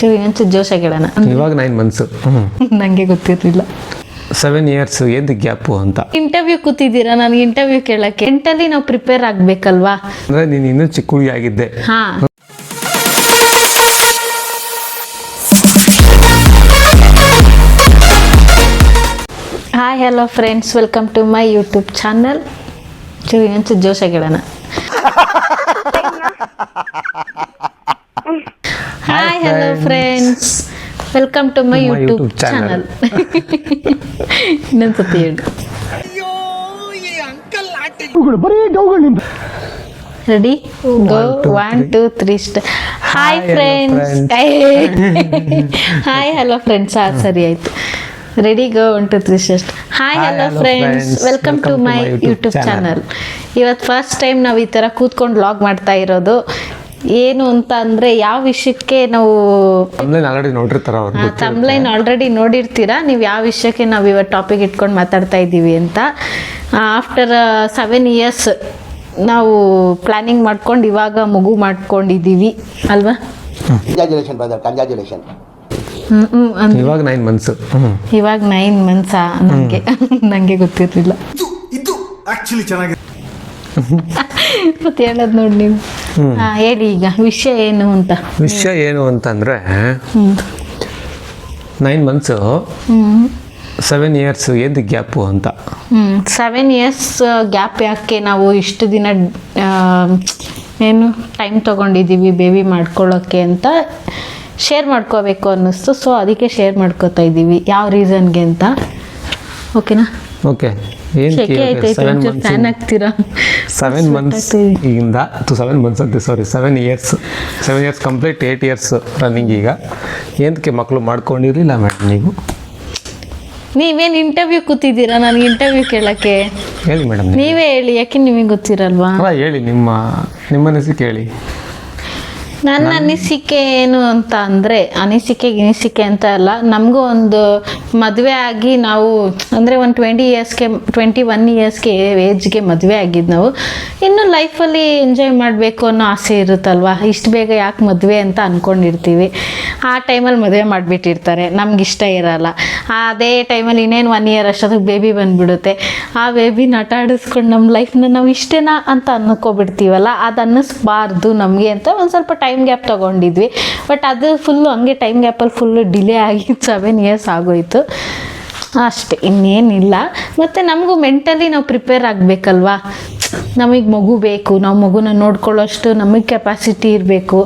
ಸರಿ ಒಂಚೂರು ಜೋಶಾಗಿ ಹೇಳೋಣ. ಇವಾಗ 9 months. ನನಗೆ ಗೊತ್ತಿರಲಿಲ್ಲ. 7 years ಏನು ಗ್ಯಾಪು ಅಂತ. ಇಂಟರ್ವ್ಯೂ ಕೂತಿದ್ದೀರಾ, ನನಗೆ ಇಂಟರ್ವ್ಯೂ ಕೇಳಕ್ಕೆ. ಮೆಂಟಲಿ ನಾವು ಪ್ರಿಪೇರ್ ಆಗಬೇಕಲ್ವಾ? ಅಂದರೆ ನೀನು ಇನ್ನೂ ಚಿಕ್ಕ ಹುಡುಗಿ ಆಗಿದ್ದೆ. ಹಾಂ. Hi hello friends, welcome to my YouTube channel. ಸರಿ ಒಂಚೂರು ಜೋಶಾಗಿ ಹೇಳೋಣ. Hi hello friends, welcome to my YouTube channel. ಇನ್ನೊಂದ್ಸತಿ ಹೇಳಿ. Ready, go 1 2 3 start. Hi friends, hi hello friends. ಸರಿ ಆಯ್ತು. Ready, go 1 2 3 start. Hi hello friends, welcome to my YouTube channel. ಇವತ್ತು first time ನಾವು ಈ ಥರ ಕೂತ್ಕೊಂಡು ವ್ಲಾಗ್ ಮಾಡ್ತಾ ಇರೋದು. ಏನು ಅಂತ ಅಂದರೆ, ಯಾವ ವಿಷಯಕ್ಕೆ ನಾವು ತಮ್ಲೈನ್ ಆಲ್ರೆಡಿ ನೋಡಿರ್ತೀರಾ ನೀವು, ಯಾವ ವಿಷಯಕ್ಕೆ ನಾವು ಇವತ್ತು ಟಾಪಿಕ್ ಇಟ್ಕೊಂಡು ಮಾತಾಡ್ತಾ ಇದ್ದೀವಿ ಅಂತ. ಆಫ್ಟರ್ 7 years ನಾವು ಪ್ಲ್ಯಾನಿಂಗ್ ಮಾಡ್ಕೊಂಡು ಇವಾಗ ಮಗು ಮಾಡ್ಕೊಂಡಿದ್ದೀವಿ ಅಲ್ವಾ? ಇವಾಗ 9 months. ಇವಾಗ 9 months. ನನಗೆ ಗೊತ್ತಿರಲಿಲ್ಲ. ಮತ್ತೆ ಹೇಳೋದು ನೋಡಿ ನೀವು. ಹೇಳಿ ಈಗ ವಿಷಯ ಏನು ಅಂತ. ವಿಷಯ ಏನು ಅಂತಂದರೆ 9 months 7 years ಏನು ಗ್ಯಾಪು ಅಂತ. 7 years ಗ್ಯಾಪ್ ಯಾಕೆ ನಾವು ಇಷ್ಟು ದಿನ ಏನು ಟೈಮ್ ತೊಗೊಂಡಿದ್ದೀವಿ ಬೇಬಿ ಮಾಡ್ಕೊಳ್ಳೋಕ್ಕೆ ಅಂತ ಶೇರ್ ಮಾಡ್ಕೋಬೇಕು ಅನ್ನಿಸ್ತು. ಸೊ ಅದಕ್ಕೆ ಶೇರ್ ಮಾಡ್ಕೋತಾ ಇದ್ದೀವಿ, ಯಾವ ರೀಸನ್ಗೆ ಅಂತ. ಓಕೆನಾ? ಓಕೆ. ಫ್ಯಾನ್ ಆಗ್ತೀರಾ? 7 months ಇಂದ 7 months ಅಂತ, ಸಾರಿ 7 years ಕಂಪ್ಲೀಟ್ 8 years ರನ್ನಿಂಗ್. ಈಗ ಏನಕ್ಕೆ ಮಕ್ಕಳು ಮಾಡ್ಕೊಂಡಿರಲಿಲ್ಲ ಮೇಡಮ್ ನೀವು? ನೀವೇನು ಇಂಟರ್ವ್ಯೂ ಕೂತಿದ್ದೀರಾ ನನಗೆ ಇಂಟರ್ವ್ಯೂ ಕೇಳೋಕ್ಕೆ? ಹೇಳಿ ಮೇಡಮ್, ನೀವೇ ಹೇಳಿ, ಯಾಕೆ ನಿಮಗೆ ಗೊತ್ತಿರಲ್ವಾ? ಹೇಳಿ, ನಿಮ್ಮ ಅನಿಸಿಕೆ ಹೇಳಿ. ನನ್ನ ಅನಿಸಿಕೆ ಏನು ಅಂತ ಅಂದರೆ, ಅನಿಸಿಕೆ ಅಂತ ಅಲ್ಲ, ನಮಗೂ ಒಂದು ಮದುವೆ ಆಗಿ ನಾವು ಅಂದರೆ ಒಂದು 21 yearsಗೆ ಏಜ್ಗೆ ಮದುವೆ ಆಗಿದ್ದು ನಾವು. ಇನ್ನು ಲೈಫಲ್ಲಿ ಎಂಜಾಯ್ ಮಾಡಬೇಕು ಅನ್ನೋ ಆಸೆ ಇರುತ್ತಲ್ವ. ಇಷ್ಟು ಬೇಗ ಯಾಕೆ ಮದುವೆ ಅಂತ ಅಂದ್ಕೊಂಡಿರ್ತೀವಿ. ಆ ಟೈಮಲ್ಲಿ ಮದುವೆ ಮಾಡಿಬಿಟ್ಟಿರ್ತಾರೆ, ನಮ್ಗೆ ಇಷ್ಟ ಇರಲ್ಲ. ಅದೇ ಟೈಮಲ್ಲಿ ಇನ್ನೇನು 1 year ಅಷ್ಟೊತ್ತಿಗೆ ಬೇಬಿ ಬಂದುಬಿಡುತ್ತೆ. ಆ ಬೇಬಿನ ಆಟ ಆಡಿಸ್ಕೊಂಡು ನಮ್ಮ ಲೈಫ್ನ ನಾವು ಇಷ್ಟೇನಾ ಅಂತ ಅಂದ್ಕೊಬಿಡ್ತೀವಲ್ಲ, ಅದು ಅನ್ನಿಸ್ಬಾರ್ದು ನಮಗೆ ಅಂತ ಒಂದು ಸ್ವಲ್ಪ ಟೈಮ್ ಗ್ಯಾಪ್ ತೊಗೊಂಡಿದ್ವಿ. ಬಟ್ ಅದು ಫುಲ್ಲು ಹಂಗೆ ಟೈಮ್ ಗ್ಯಾಪಲ್ಲಿ ಫುಲ್ಲು ಡಿಲೇ ಆಗಿ 7 years ಆಗೋಯ್ತು ಅಷ್ಟೇ, ಇನ್ನೇನಿಲ್ಲ. ಮತ್ತು ನಮಗೂ ಮೆಂಟಲಿ ನಾವು ಪ್ರಿಪೇರ್ ಆಗಬೇಕಲ್ವಾ. ನಮಗೆ ಮಗು ಬೇಕು, ನಾವು ಮಗುನ ನೋಡ್ಕೊಳ್ಳೋಷ್ಟು ನಮಗೆ ಕೆಪಾಸಿಟಿ ಇರಬೇಕು.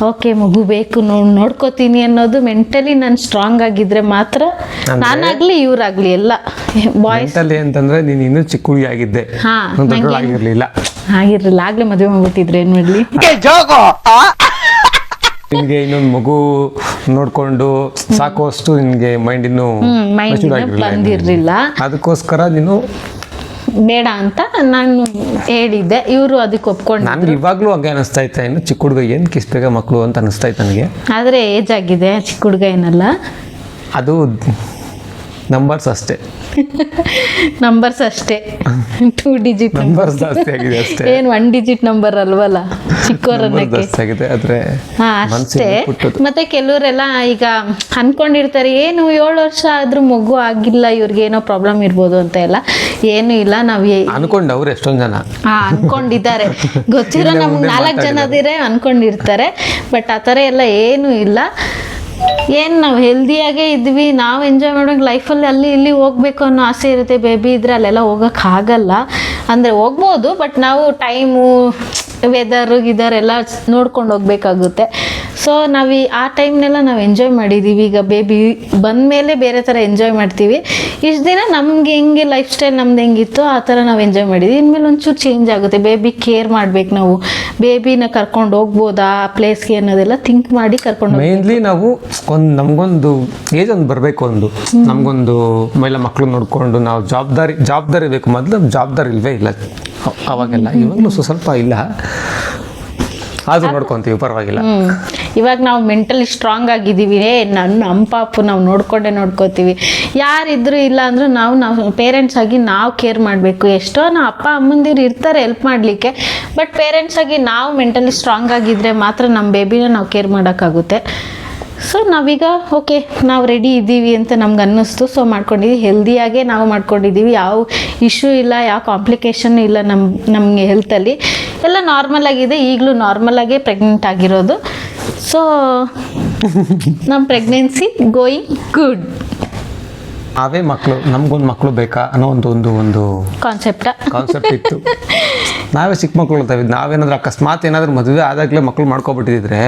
ಓಕೆ, ಮಗು ಬೇಕು, ನೋಡ್ಕೋತೀನಿ ಅನ್ನೋದು ಮೆಂಟಲಿ ನಾನು ಸ್ಟ್ರಾಂಗ್ ಆಗಿದ್ರೆ ಮಾತ್ರ, ನಾನಾಗಲಿ ಇವರಾಗಲಿ ಎಲ್ಲ ಬಾಯ್ಸ್ ಅಂತಂದರೆ ನೀನು ಇನ್ನೂ ಚಿಕ್ಕ ಹುಡುಗಿ ಆಗಿದ್ದೆ. ಆಗಿರಲಿಲ್ಲ ಆಗಲೇ ಮದುವೆ ಮಾಡ್ಬಿಟ್ಟಿದ್ರೆ ಏನು ಮಾಡಲಿ. ನಿಮಗೆ ಇನ್ನೊಂದು ಮಗು ನೋಡ್ಕೊಂಡು ಸಾಕುವಷ್ಟು ನಿನಗೆ ಮೈಂಡ್ ಇನ್ನೂ ಬಂದಿರಲಿಲ್ಲ. ಅದಕ್ಕೋಸ್ಕರ ನೀನು ಬೇಡ ಅಂತ ನಾನು ಹೇಳಿದ್ದೆ. ಇವರು ಅದಕ್ಕೆ ಒಪ್ಕೊಂಡು. ನನಗೆ ಇವಾಗಲೂ ಹಂಗೆ ಅನಿಸ್ತಾ ಇತ್ತು, ಇನ್ನು ಚಿಕ್ಕ ಹುಡುಗ ಏನು ಕಿಸ್ ಬೇಗ ಮಕ್ಕಳು ಅಂತ ಅನಿಸ್ತಾ ಇತ್ತು ನನಗೆ. ಆದರೆ ಏಜ್ ಆಗಿದೆ, ಚಿಕ್ಕ ಹುಡುಗ ಏನಲ್ಲ. ಅದು ನಂಬರ್ಸ್ ಅಷ್ಟೇ. ನಂಬರ್ಸ್ ಅಷ್ಟೇ, 2 digit ನಂಬರ್ಸ್ ಜಾಸ್ತಿ ಆಗಿದೆ ಅಷ್ಟೇ. ಏನು 1 digit ನಂಬರ್ ಅಲ್ವಲ್ಲ ಚಿಕ್ಕವರನ್ನಕ್ಕೆ. ಅಷ್ಟೇ. ಮತ್ತೆ ಕೆಲವರೆಲ್ಲ ಈಗ ಅನ್ಕೊಂಡಿರ್ತಾರೆ, ಏನು 7 ವರ್ಷ ಆದ್ರೂ ಮಗು ಆಗಿಲ್ಲ, ಇವ್ರಿಗೆ ಏನೋ ಪ್ರಾಬ್ಲಮ್ ಇರ್ಬೋದು ಅಂತ. ಎಲ್ಲ ಏನು ಇಲ್ಲ, ನಾವು ಅನ್ಕೊಂಡವ್ರು ಎಷ್ಟೊಂದು ಜನ ಅನ್ಕೊಂಡಿದ್ದಾರೆ, ಗೊತ್ತಿರೋ ನಮ್ಗೆ 4 ಜನ ಅನ್ಕೊಂಡಿರ್ತಾರೆ. ಬಟ್ ಆ ಥರ ಎಲ್ಲ ಏನೂ ಇಲ್ಲ. ಏನು ನಾವು ಹೆಲ್ದಿಯಾಗೇ ಇದ್ವಿ, ನಾವು ಎಂಜಾಯ್ ಮಾಡೋಕೆ ಲೈಫಲ್ಲಿ ಅಲ್ಲಿ ಇಲ್ಲಿ ಹೋಗ್ಬೇಕು ಅನ್ನೋ ಆಸೆ ಇರುತ್ತೆ. ಬೇಬಿ ಇದ್ದರೆ ಅಲ್ಲೆಲ್ಲ ಹೋಗೋಕ್ಕಾಗಲ್ಲ, ಅಂದರೆ ಹೋಗ್ಬೋದು, ಬಟ್ ನಾವು ಟೈಮು ವೆದರು ಎಲ್ಲ ನೋಡ್ಕೊಂಡು ಹೋಗ್ಬೇಕಾಗುತ್ತೆ. ಸೊ ನಾವು ಆ ಟೈಮ್ನೆಲ್ಲ ನಾವು ಎಂಜಾಯ್ ಮಾಡಿದ್ದೀವಿ. ಈಗ ಬೇಬಿ ಬಂದಮೇಲೆ ಬೇರೆ ಥರ ಎಂಜಾಯ್ ಮಾಡ್ತೀವಿ. ಇಷ್ಟು ದಿನ ನಮ್ಗೆ ಹೆಂಗೆ ಲೈಫ್ ಸ್ಟೈಲ್ ನಮ್ದು ಹೆಂಗಿತ್ತು ಆ ಥರ ನಾವು ಎಂಜಾಯ್ ಮಾಡಿದ್ವಿ. ಇನ್ಮೇಲೆ ಒಂಚೂರು ಚೇಂಜ್ ಆಗುತ್ತೆ. ಬೇಬಿ ಕೇರ್ ಮಾಡ್ಬೇಕು ನಾವು, ಬೇಬಿನ ಕರ್ಕೊಂಡು ಹೋಗ್ಬೋದಾ ಆ ಪ್ಲೇಸ್ಗೆ ಅನ್ನೋದೆಲ್ಲ ಥಿಂಕ್ ಮಾಡಿ ಕರ್ಕೊಂಡು ಮೇನ್ಲಿ ನಾವು ನಮಗೊಂದು ಏಜ್ ಒಂದು ಬರಬೇಕು, ನಮಗೊಂದು ಮೇಲೆ ಮಕ್ಕಳು ನೋಡಿಕೊಂಡು ನಾವು ಜವಾಬ್ದಾರಿ ಬೇಕು. ಮೊದಲು ಜವಾಬ್ದಾರಿ ಇಲ್ವೇ ಇಲ್ಲ ಅವಾಗೆಲ್ಲ, ಇವಾಗಲೂ ಸ್ವಲ್ಪ ಇಲ್ಲ, ಆದರೂ ನೋಡ್ಕೊತೀವಿ, ಪರವಾಗಿಲ್ಲ. ಇವಾಗ ನಾವು ಮೆಂಟಲಿ ಸ್ಟ್ರಾಂಗ್ ಆಗಿದ್ದೀವಿ. ನಮ್ಮ ಪಾಪು ನಾವು ನೋಡ್ಕೋತೀವಿ. ಯಾರಿದ್ರು ಇಲ್ಲ ಅಂದರೂ ನಾವು ಪೇರೆಂಟ್ಸ್ ಆಗಿ ನಾವು ಕೇರ್ ಮಾಡಬೇಕು. ಎಷ್ಟೋ ನಾವು ಅಪ್ಪ ಅಮ್ಮಂದಿರು ಇರ್ತಾರೆ ಹೆಲ್ಪ್ ಮಾಡಲಿಕ್ಕೆ, ಬಟ್ ಪೇರೆಂಟ್ಸ್ ಆಗಿ ನಾವು ಮೆಂಟಲಿ ಸ್ಟ್ರಾಂಗ್ ಆಗಿದ್ದರೆ ಮಾತ್ರ ನಮ್ಮ ಬೇಬಿನ ನಾವು ಕೇರ್ ಮಾಡೋಕ್ಕಾಗುತ್ತೆ. ಸೊ ನಾವೀಗ ಓಕೆ ನಾವು ರೆಡಿ ಇದ್ದೀವಿ ಅಂತ ನಮ್ಗೆ ಅನ್ನಿಸ್ತು. ಸೊ ಮಾಡ್ಕೊಂಡಿದ್ದೀವಿ, ಹೆಲ್ದಿಯಾಗೇ ನಾವು ಮಾಡ್ಕೊಂಡಿದ್ದೀವಿ. ಯಾವ ಇಶ್ಯೂ ಇಲ್ಲ, ಯಾವ ಕಾಂಪ್ಲಿಕೇಶನ್ ಇಲ್ಲ ನಮಗೆ ಹೆಲ್ತಲ್ಲಿ. ಎಲ್ಲ ನಾರ್ಮಲ್ ಆಗಿದೆ. ಈಗಲೂ ನಾರ್ಮಲಾಗೇ ಪ್ರೆಗ್ನೆಂಟ್ ಆಗಿರೋದು. ಸೊ ನಮ್ಮ ಪ್ರೆಗ್ನೆನ್ಸಿ ಗೋಯಿಂಗ್ ಗುಡ್. ನಾವೇ ಮಕ್ಕಳು, ನಮ್ಗೊಂದು ಮಕ್ಕಳು ಬೇಕಾ ಅನ್ನೋ ಒಂದು ಕಾನ್ಸೆಪ್ಟ್ ಇತ್ತು. ನಾವೇ ಚಿಕ್ಕ ಮಕ್ಕಳು ಇರ್ತಾವೆ. ನಾವೇನಾದ್ರೂ ಅಕಸ್ಮಾತ್ ಏನಾದರೂ ಮದುವೆ ಆದಾಗಲೇ ಮಕ್ಕಳು ಮಾಡ್ಕೊಬಿಟ್ಟಿದ್ರೆ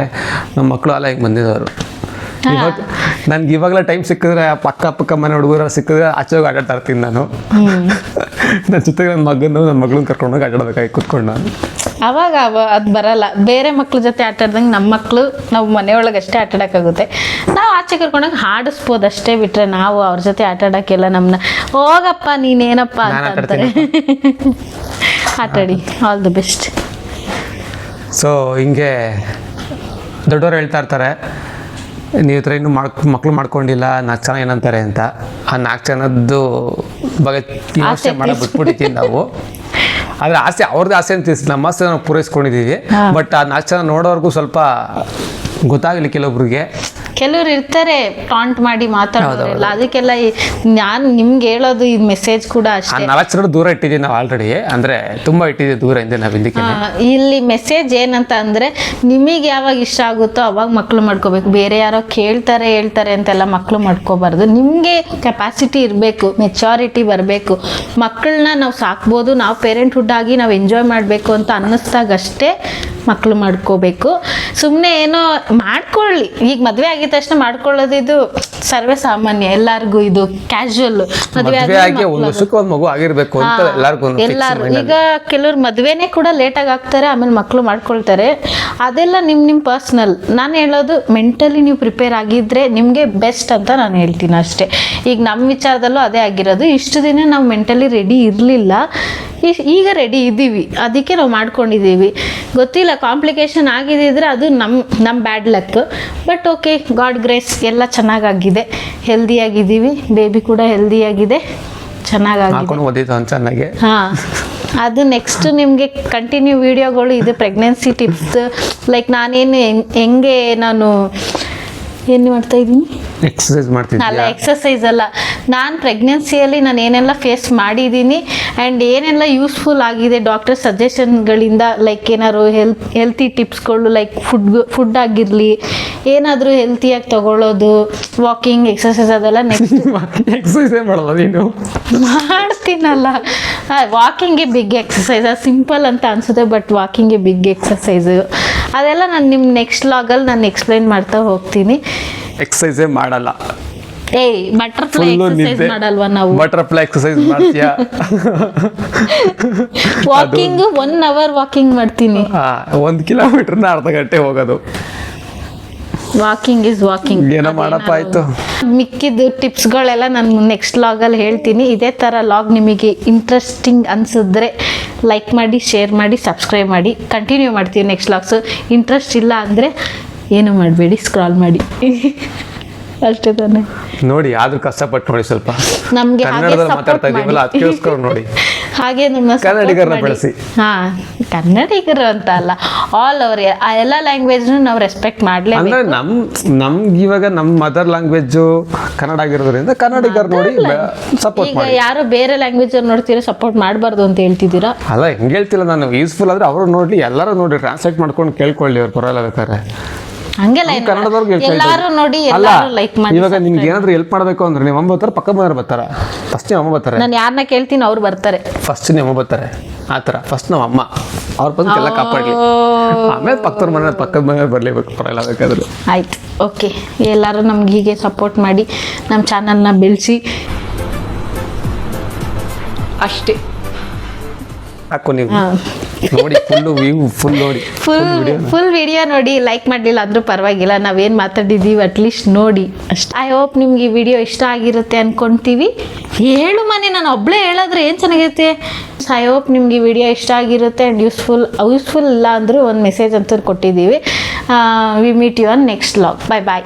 ನಮ್ಮ ಮಕ್ಕಳು ಅಲ್ಲ ಹಿಂಗೆ ಬಂದಿದ್ದವರು. ಇವಾಗ ನನ್ಗೆ ಇವಾಗಲೇ ಟೈಮ್ ಸಿಕ್ಕಿದ್ರೆ ಪಕ್ಕ ಮನೆ ಹುಡುಗರ ಸಿಕ್ಕಿದ್ರೆ ಆಚೆ ಹೋಗಿ ಆಟಾಡ್ತಾ ಇರ್ತೀನಿ ನಾನು. ನನ್ನ ಜೊತೆಗೆ ನನ್ನ ಮಗಳನ್ನ ಕರ್ಕೊಂಡೋಗಿ ಆಟಾಡ್ಬೇಕಾಗಿ ಕೂತ್ಕೊಂಡು ನಾನು. ಅವಾಗ ಅದು ಬರಲ್ಲ. ಬೇರೆ ಮಕ್ಳ ಜೊತೆ ಆಟಾಡ್ದಂಗೆ ನಮ್ಮ ಮಕ್ಕಳು ನಾವು ಮನೆಯೊಳಗೆ ಅಷ್ಟೇ ಆಟಾಡೋಕ್ಕಾಗುತ್ತೆ. ನಾವು ಆಚೆ ಕರ್ಕೊಂಡೋಗಿ ಹಾಡಿಸ್ಬೋದು ಅಷ್ಟೇ, ಬಿಟ್ರೆ ನಾವು ಅವ್ರ ಜೊತೆ ಆಟಾಡೋಕ್ಕೆಲ್ಲ ನಮ್ಮನ್ನ ಹೋಗಪ್ಪ ನೀನೇನಪ್ಪ ಅಂತ ಅಂತಾರೆ. ಆಟಾಡಿ. All the best. ಸೊ ಹಿಂಗೆ ದೊಡ್ಡವರು ಹೇಳ್ತಾ ಇರ್ತಾರೆ, ನೀವು ಈ ಥರ ಇನ್ನೂ ಮಕ್ಕಳು ಮಾಡ್ಕೊಂಡಿಲ್ಲ 4 ಜನ ಏನಂತಾರೆ ಅಂತ. ಆ 4 ಜನದ್ದು ಬಗ್ಗೆ ಯೋಚನೆ ಮಾಡೋ ಬಿಟ್ಬಿಟ್ಟಿದ್ದೀವಿ ನಾವು. ಆದರೆ ಆಸೆ ಅವ್ರದ್ದು ಆಸೆ ಅಂತ ನಮ್ಮ ಆಸೆ ನಾವು ಪೂರೈಸ್ಕೊಂಡಿದ್ದೀವಿ. ಬಟ್ ಆ 4 ಜನ ನೋಡೋರ್ಗೂ ಸ್ವಲ್ಪ ಗೊತ್ತಾಗಲಿ. ಕೆಲವ್ರು ಇರ್ತಾರೆ ಟಾಂಟ್ ಮಾಡಿ ಮಾತಾಡೋದಿಲ್ಲ. ಅದಕ್ಕೆಲ್ಲ ನಾನು ನಿಮ್ಗೆ ಹೇಳೋದು ಈ ಮೆಸೇಜ್ ಕೂಡ ಅಷ್ಟೇ. 4 ಜನ ದೂರ ಇಟ್ಟಿದ್ದೀವಿ ನಾವು ಆಲ್ರೆಡಿ. ಅಂದರೆ ತುಂಬ ಇಟ್ಟಿದ್ದೀವಿ ದೂರ ಹಿಂದೆ ನಾವು ಹಿಂದಕ್ಕೆ. ಇಲ್ಲಿ ಮೆಸೇಜ್ ಏನಂತ ಅಂದರೆ, ನಿಮಗೆ ಯಾವಾಗ ಇಷ್ಟ ಆಗುತ್ತೋ ಅವಾಗ ಮಕ್ಕಳು ಮಾಡ್ಕೋಬೇಕು. ಬೇರೆ ಯಾರೋ ಹೇಳ್ತಾರೆ ಅಂತೆಲ್ಲ ಮಕ್ಕಳು ಮಾಡ್ಕೋಬಾರ್ದು. ನಿಮಗೆ ಕೆಪಾಸಿಟಿ ಇರಬೇಕು, ಮೆಚ್ಯೂರಿಟಿ ಬರಬೇಕು. ಮಕ್ಕಳನ್ನ ನಾವು ಸಾಕ್ಬೋದು, ನಾವು ಪೇರೆಂಟ್ಹುಡ್ ಆಗಿ ನಾವು ಎಂಜಾಯ್ ಮಾಡಬೇಕು ಅಂತ ಅನ್ನಿಸ್ದಾಗಷ್ಟೇ ಮಕ್ಕಳು ಮಾಡ್ಕೋಬೇಕು. ಸುಮ್ಮನೆ ಏನೋ ಮಾಡ್ಕೊಳ್ಳಿ. ಈಗ ಮದುವೆ ಆಗಿದ ತಕ್ಷಣ ಮಾಡ್ಕೊಳ್ಳೋದು ಇದು ಸರ್ವೇ ಸಾಮಾನ್ಯ ಎಲ್ಲರಿಗೂ. ಇದು ಕ್ಯಾಶುವಲ್. ಮದುವೆ ಆಗಿ ಮಗು ಆಗಿರ್ಬೇಕು ಅಂತ ಎಲ್ಲರೂ. ಈಗ ಕೆಲವ್ರು ಮದುವೆನೇ ಕೂಡ ಲೇಟಾಗಿ ಆಗ್ತಾರೆ, ಆಮೇಲೆ ಮಕ್ಕಳು ಮಾಡ್ಕೊಳ್ತಾರೆ. ಅದೆಲ್ಲ ನಿಮ್ಮ ಪರ್ಸ್ನಲ್. ನಾನು ಹೇಳೋದು ಮೆಂಟಲಿ ನೀವು ಪ್ರಿಪೇರ್ ಆಗಿದ್ರೆ ನಿಮಗೆ ಬೆಸ್ಟ್ ಅಂತ ನಾನು ಹೇಳ್ತೀನಿ ಅಷ್ಟೇ. ಈಗ ನಮ್ಮ ವಿಚಾರದಲ್ಲೂ ಅದೇ ಆಗಿರೋದು. ಇಷ್ಟು ದಿನ ನಾವು ಮೆಂಟಲಿ ರೆಡಿ ಇರಲಿಲ್ಲ, ಈಗ ರೆಡಿ ಇದ್ದೀವಿ. ಅದಕ್ಕೆ ನಾವು ಮಾಡ್ಕೊಂಡಿದ್ದೀವಿ. ಗೊತ್ತಿಲ್ಲ, ಕಾಂಪ್ಲಿಕೇಶನ್ ಆಗಿದ್ದಿದ್ರೆ ಅದು ನಮ್ಮ bad luck. But okay, god grace, ಎಲ್ಲ ಚೆನ್ನಾಗಾಗಿದೆ. ಹೆಲ್ದಿಯಾಗಿದ್ದೀವಿ. ಬೇಬಿ ಕೂಡ ಹೆಲ್ದಿಯಾಗಿದೆ, ಚೆನ್ನಾಗಿ. ಹಾಂ, ಅದು ನೆಕ್ಸ್ಟ್ ನಿಮಗೆ ಕಂಟಿನ್ಯೂ ವಿಡಿಯೋಗಳು ಇದು ಪ್ರೆಗ್ನೆನ್ಸಿ ಟಿಪ್ಸ್. ಲೈಕ್ ನಾನೇನು ಹೆಂಗೆ ನಾನು ಏನು ಮಾಡ್ತಾ ಇದ್ದೀನಿ, ಎಕ್ಸಸೈಸ್ ಅಲ್ಲ, ನಾನು ಪ್ರೆಗ್ನೆನ್ಸಿಯಲ್ಲಿ ನಾನು ಏನೆಲ್ಲ ಫೇಸ್ ಮಾಡಿದ್ದೀನಿ ಆ್ಯಂಡ್ ಏನೆಲ್ಲ ಯೂಸ್ಫುಲ್ ಆಗಿದೆ ಡಾಕ್ಟರ್ ಸಜೆಷನ್ಗಳಿಂದ. ಲೈಕ್ ಏನಾದ್ರು ಹೆಲ್ತಿ ಟಿಪ್ಸ್ಗಳು, ಲೈಕ್ ಫುಡ್ ಆಗಿರಲಿ, ಏನಾದರೂ ಹೆಲ್ತಿಯಾಗಿ ತಗೊಳ್ಳೋದು, ವಾಕಿಂಗ್, ಎಕ್ಸಸೈಸ್, ಅದೆಲ್ಲ ನೆಕ್ಸ್ಟ್ ಎಕ್ಸಸೈಸೇ ಮಾಡೋದು ನೀನು. ಮಾಡ್ತೀನಲ್ಲ, ವಾಕಿಂಗ್ಗೆ ಬಿಗ್ ಎಕ್ಸಸೈಸ್. ಅದು ಸಿಂಪಲ್ ಅಂತ ಅನಿಸುತ್ತೆ, ಬಟ್ ವಾಕಿಂಗ್ಗೆ ಬಿಗ್ ಎಕ್ಸಸೈಸು. ಅದೆಲ್ಲ ನಾನು ನಿಮ್ಮ ನೆಕ್ಸ್ಟ್ ಲಾಗಲ್ಲಿ ನಾನು ಎಕ್ಸ್ಪ್ಲೈನ್ ಮಾಡ್ತಾ ಹೋಗ್ತೀನಿ. ಎಕ್ಸಸೈಸೇ ಮಾಡಲ್ಲ. ಬಟರ್ಫ್ಲೈ ಎಕ್ಸಸೈಸ್ ಮಾಡಲ್ವಾ ನಾವು? ಬಟರ್ಫ್ಲೈ ಎಕ್ಸಸೈಸ್ ಮಾಡ್ತೀಯಾ? ವಾಕಿಂಗ್ 1 hour ವಾಕಿಂಗ್ ಮಾಡ್ತೀನಿ. 1 ಕಿಲೋಮೀಟರ್ನ ಅರ್ಧ ಗಂಟೆ ಹೋಗೋದು. Walking is walking. ಏನೋ ಮಾಡಪ್ಪ ಆಯ್ತು. ಮಿಕ್ಕಿದ್ದು ಟಿಪ್ಸ್ಗಳೆಲ್ಲ ನಾನು ನೆಕ್ಸ್ಟ್ ಲಾಗಲ್ಲಿ ಹೇಳ್ತೀನಿ. ಇದೇ ಥರ ಲಾಗ್ ನಿಮಗೆ ಇಂಟ್ರೆಸ್ಟಿಂಗ್ ಅನಿಸಿದ್ರೆ ಲೈಕ್ ಮಾಡಿ, ಶೇರ್ ಮಾಡಿ, ಸಬ್ಸ್ಕ್ರೈಬ್ ಮಾಡಿ. ಕಂಟಿನ್ಯೂ ಮಾಡ್ತೀವಿ ನೆಕ್ಸ್ಟ್ ಲಾಗ್ಸು. ಇಂಟ್ರೆಸ್ಟ್ ಇಲ್ಲ ಅಂದರೆ ಏನು ಮಾಡಬೇಡಿ, ಸ್ಕ್ರಾಲ್ ಮಾಡಿ ಅಷ್ಟೇ ತಾನೆ. ನೋಡಿ, ಆದ್ರೂ ಕಷ್ಟಪಟ್ಟು ನೋಡಿ. ಸ್ವಲ್ಪ ನಮಗೆ ಕನ್ನಡದಲ್ಲಿ ಮಾತಾಡ್ತಾ ಇದೀವಲ್ಲ, ಅದಕ್ಕೋಸ್ಕರ ನೋಡಿ. ಹಾಗೆ ನಮ್ಮ ಕನ್ನಡಿಗರನ್ನ ಬೆಳೆಸಿ. ಕನ್ನಡಿಗರು ಅಂತ ಅಲ್ಲ, ಆಲ್ ಓವರ್ ಎಲ್ಲ ಲ್ಯಾಂಗ್ವೇಜ್ ನಾವು ರೆಸ್ಪೆಕ್ಟ್ ಮಾಡಲೇಬೇಕು. ಅಂದ್ರೆ ನಮ್ಗೆ ಇವಾಗ ನಮ್ಮ ಮದರ್ ಲ್ಯಾಂಗ್ವೇಜ್ ಕನ್ನಡ ಆಗಿರೋದ್ರಿಂದ ಕನ್ನಡಿಗರು ನೋಡಿ ಸಪೋರ್ಟ್ ಮಾಡಿ. ಯಾರು ಬೇರೆ ಲ್ಯಾಂಗ್ವೇಜ್ ನೋಡ್ತೀರಾ ಸಪೋರ್ಟ್ ಮಾಡಬಾರ್ದು ಅಂತ ಹೇಳ್ತಿದ್ದೀರಾ? ಅಲ್ಲ, ಹೆಂಗೆ ಹೇಳ್ತಿಲ್ಲ ನಾನು. ಯೂಸ್ಫುಲ್ ಆದ್ರೆ ಅವರು ನೋಡ್ಲಿ, ಎಲ್ಲರೂ ನೋಡಿ, ಟ್ರಾನ್ಸ್ಲೇಟ್ ಮಾಡ್ಕೊಂಡು ಕೇಳ್ಕೊಳ್ಳಿ. ಅವ್ರು ಪರವಾಗಿಲ್ಲ ಬೇಕಾದ್ರೆ. ಹಂಗೆಲ್ಲ ಎಲ್ಲರೂ ನೋಡಿ, ಎಲ್ಲರೂ ಲೈಕ್ ಮಾಡಿ. ಇವಾಗ ನಿಮ್ಗೆ ಏನಾದ್ರು ಹೆಲ್ಪ್ ಮಾಡಬೇಕು ಅಂದ್ರೆ ನಿಮ್ಮ ಅಮ್ಮ ಬರ್ತಾರೆ, ಪಕ್ಕ ಮನೆಯವ್ರು ಬರ್ತಾರೆ. ಫಸ್ಟ್ ನಿಮ್ಮ ಅಮ್ಮ ಬರ್ತಾರೆ. ನಾನು ಯಾರನ್ನ ಕೇಳ್ತೀನಿ ಅವ್ರು ಬರ್ತಾರೆ. ಫಸ್ಟ್ ನಿಮ್ಮ ಅಮ್ಮ ಬರ್ತಾರೆ, ಆ ಥರ. ಫಸ್ಟ್ ನಮ್ಮ ಅಮ್ಮ ಅವ್ರು ಬಂದು ಎಲ್ಲ ಕಾಪಾಡಲಿ, ಆಮೇಲೆ ಪಕ್ಕದ ಮನೆಯವ್ರು ಬರಲೇಬೇಕು, ಪರವಾಗಿಲ್ಲ ಬೇಕಾದ್ರೆ. ಆಯ್ತು, ಓಕೆ. ಎಲ್ಲರೂ ನಮ್ಗೆ ಹೀಗೆ ಸಪೋರ್ಟ್ ಮಾಡಿ ನಮ್ಮ ಚಾನಲ್ನ ಬೆಳೆಸಿ ಅಷ್ಟೇ. ಸಾಕು. ನೀವು ನೋಡಿ, ಫುಲ್ ನೋಡಿ, ಫುಲ್ ವಿಡಿಯೋ ನೋಡಿ. ಲೈಕ್ ಮಾಡಲಿಲ್ಲ ಅಂದ್ರೂ ಪರವಾಗಿಲ್ಲ, ನಾವೇನು ಮಾತಾಡಿದ್ದೀವಿ ಅಟ್ಲೀಸ್ಟ್ ನೋಡಿ ಅಷ್ಟು. ಐ ಹೋಪ್ ನಿಮ್ಗೆ ಈ ವಿಡಿಯೋ ಇಷ್ಟ ಆಗಿರುತ್ತೆ ಅಂದ್ಕೊಳ್ತೀವಿ. ಹೇಳು ಮನೆ, ನಾನು ಒಬ್ಬಳೇ ಹೇಳೋದ್ರೆ ಏನು ಚೆನ್ನಾಗಿರುತ್ತೆ. ಐ ಹೋಪ್ ನಿಮ್ಗೆ ಈ ವಿಡಿಯೋ ಇಷ್ಟ ಆಗಿರುತ್ತೆ ಆ್ಯಂಡ್ ಯೂಸ್ಫುಲ್ ಇಲ್ಲ ಅಂದರೂ ಒಂದು ಮೆಸೇಜ್ ಅಂತೂ ಕೊಟ್ಟಿದ್ದೀವಿ. We meet you on next log. Bye.